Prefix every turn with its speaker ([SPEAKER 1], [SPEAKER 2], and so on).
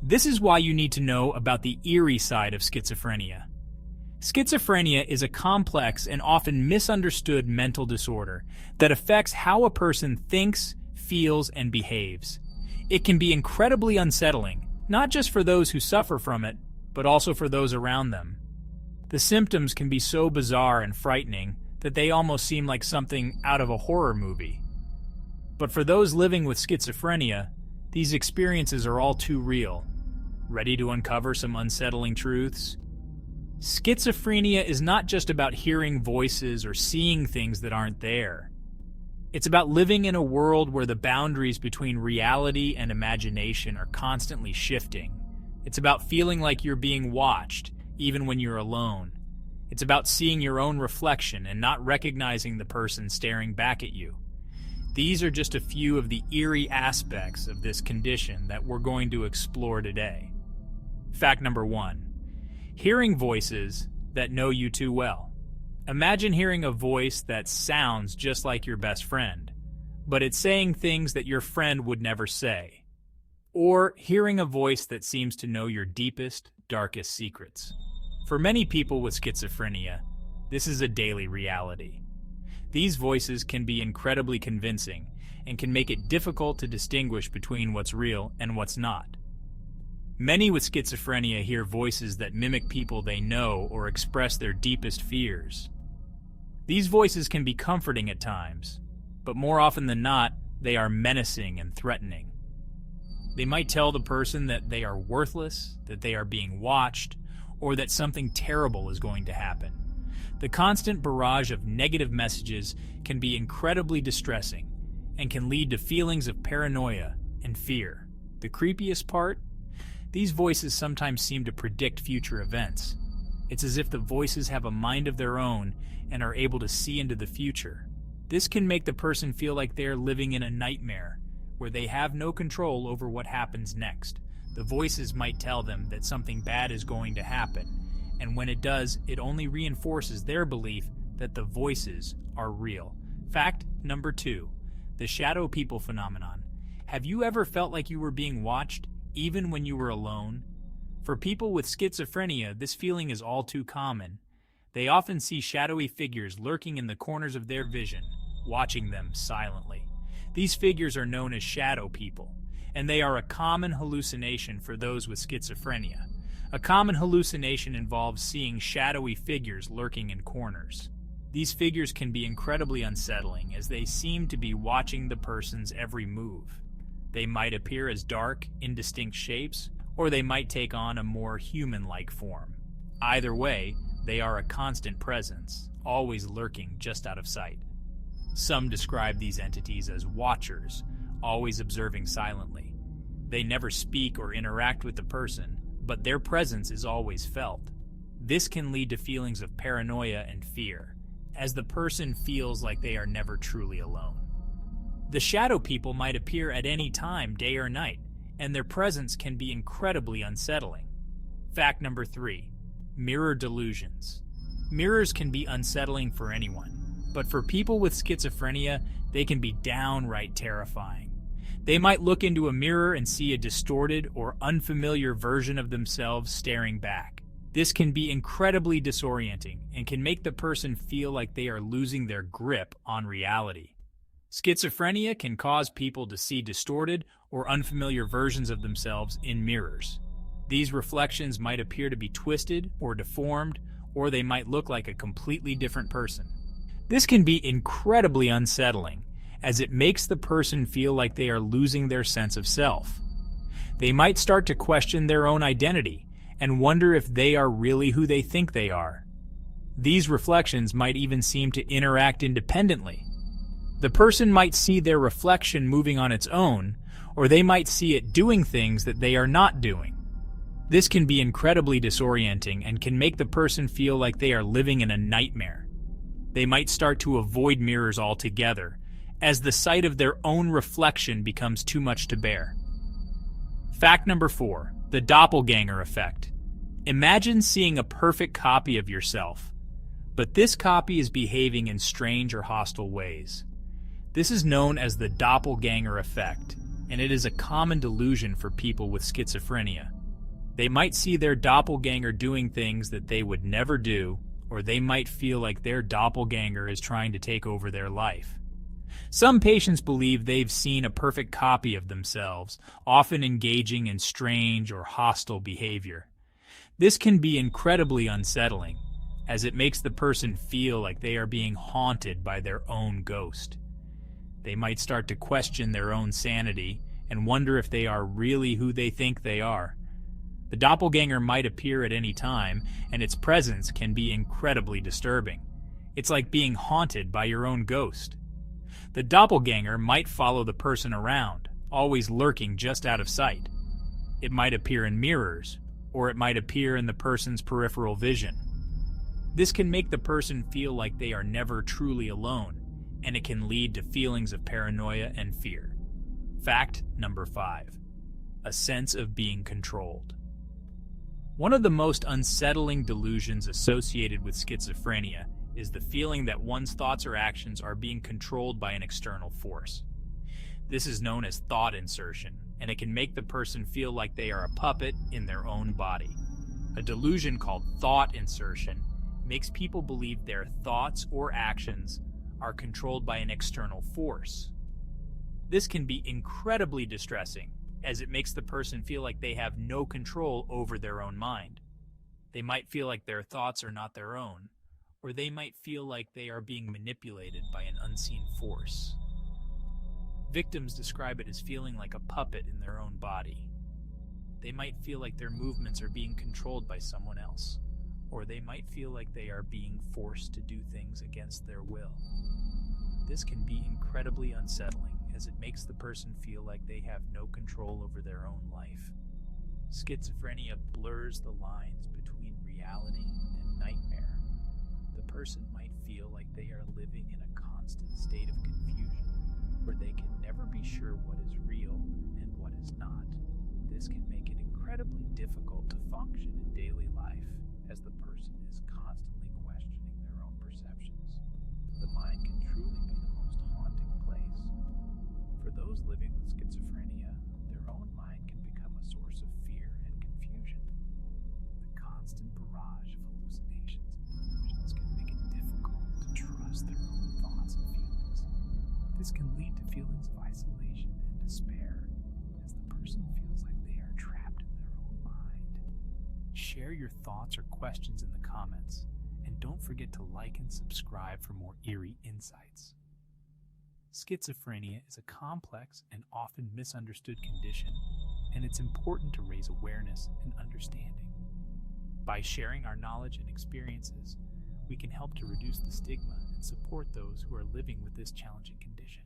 [SPEAKER 1] This is why you need to know about the eerie side of schizophrenia. Schizophrenia is a complex and often misunderstood mental disorder that affects how a person thinks, feels, and behaves. It can be incredibly unsettling, not just for those who suffer from it, but also for those around them. The symptoms can be so bizarre and frightening that they almost seem like something out of a horror movie. But for those living with schizophrenia, these experiences are all too real. Ready to uncover some unsettling truths? Schizophrenia is not just about hearing voices or seeing things that aren't there. It's about living in a world where the boundaries between reality and imagination are constantly shifting. It's about feeling like you're being watched, even when you're alone. It's about seeing your own reflection and not recognizing the person staring back at you. These are just a few of the eerie aspects of this condition that we're going to explore today. Fact number 1. Hearing voices that know you too well. Imagine hearing a voice that sounds just like your best friend, but it's saying things that your friend would never say. Or hearing a voice that seems to know your deepest, darkest secrets. For many people with schizophrenia, this is a daily reality. These voices can be incredibly convincing and can make it difficult to distinguish between what's real and what's not. Many with schizophrenia hear voices that mimic people they know or express their deepest fears. These voices can be comforting at times, but more often than not, they are menacing and threatening. They might tell the person that they are worthless, that they are being watched, or that something terrible is going to happen. The constant barrage of negative messages can be incredibly distressing and can lead to feelings of paranoia and fear. The creepiest part? These voices sometimes seem to predict future events. It's as if the voices have a mind of their own and are able to see into the future. This can make the person feel like they are living in a nightmare, where they have no control over what happens next. The voices might tell them that something bad is going to happen, and when it does, it only reinforces their belief that the voices are real. Fact number 2, the shadow people phenomenon. Have you ever felt like you were being watched, even when you were alone? For people with schizophrenia, this feeling is all too common. They often see shadowy figures lurking in the corners of their vision, watching them silently. These figures are known as shadow people, and they are a common hallucination for those with schizophrenia. A common hallucination involves seeing shadowy figures lurking in corners. These figures can be incredibly unsettling as they seem to be watching the person's every move. They might appear as dark, indistinct shapes, or they might take on a more human-like form. Either way, they are a constant presence, always lurking just out of sight. Some describe these entities as watchers, always observing silently. They never speak or interact with the person, but their presence is always felt. This can lead to feelings of paranoia and fear, as the person feels like they are never truly alone. The shadow people might appear at any time, day or night, and their presence can be incredibly unsettling. Fact number 3, mirror delusions. Mirrors can be unsettling for anyone, but for people with schizophrenia, they can be downright terrifying. They might look into a mirror and see a distorted or unfamiliar version of themselves staring back. This can be incredibly disorienting and can make the person feel like they are losing their grip on reality. Schizophrenia can cause people to see distorted or unfamiliar versions of themselves in mirrors. These reflections might appear to be twisted or deformed, or they might look like a completely different person. This can be incredibly unsettling, as it makes the person feel like they are losing their sense of self. They might start to question their own identity and wonder if they are really who they think they are. These reflections might even seem to interact independently. The person might see their reflection moving on its own, or they might see it doing things that they are not doing. This can be incredibly disorienting and can make the person feel like they are living in a nightmare. They might start to avoid mirrors altogether, as the sight of their own reflection becomes too much to bear. Fact number 4, the doppelganger effect. Imagine seeing a perfect copy of yourself, but this copy is behaving in strange or hostile ways. This is known as the doppelganger effect, and it is a common delusion for people with schizophrenia. They might see their doppelganger doing things that they would never do, or they might feel like their doppelganger is trying to take over their life. Some patients believe they've seen a perfect copy of themselves, often engaging in strange or hostile behavior. This can be incredibly unsettling, as it makes the person feel like they are being haunted by their own ghost. They might start to question their own sanity and wonder if they are really who they think they are. The doppelganger might appear at any time, and its presence can be incredibly disturbing. It's like being haunted by your own ghost. The doppelganger might follow the person around, always lurking just out of sight. It might appear in mirrors, or it might appear in the person's peripheral vision. This can make the person feel like they are never truly alone, and it can lead to feelings of paranoia and fear. Fact number 5. A sense of being controlled. One of the most unsettling delusions associated with schizophrenia is the feeling that one's thoughts or actions are being controlled by an external force. This is known as thought insertion, and it can make the person feel like they are a puppet in their own body. A delusion called thought insertion makes people believe their thoughts or actions are controlled by an external force. This can be incredibly distressing, as it makes the person feel like they have no control over their own mind. They might feel like their thoughts are not their own, or they might feel like they are being manipulated by an unseen force. Victims describe it as feeling like a puppet in their own body. They might feel like their movements are being controlled by someone else, or they might feel like they are being forced to do things against their will. This can be incredibly unsettling, as it makes the person feel like they have no control over their own life. Schizophrenia blurs the lines between reality and nightmare. The person might feel like they are living in a constant state of confusion, where they can never be sure what is real and what is not. This can make it incredibly difficult to function in daily life, as the person is constantly questioning their own perceptions. The mind can truly be the most haunting place. For those living with schizophrenia, their own mind can become a source of fear and confusion. The constant barrage of hallucinations and delusions can make it difficult to trust their own thoughts and feelings. This can lead to feelings of isolation and despair, as the person feels like they are trapped in their own mind. Share your thoughts or questions in the comments, and don't forget to like and subscribe for more eerie insights. Schizophrenia is a complex and often misunderstood condition, and it's important to raise awareness and understanding. By sharing our knowledge and experiences, we can help to reduce the stigma and support those who are living with this challenging condition.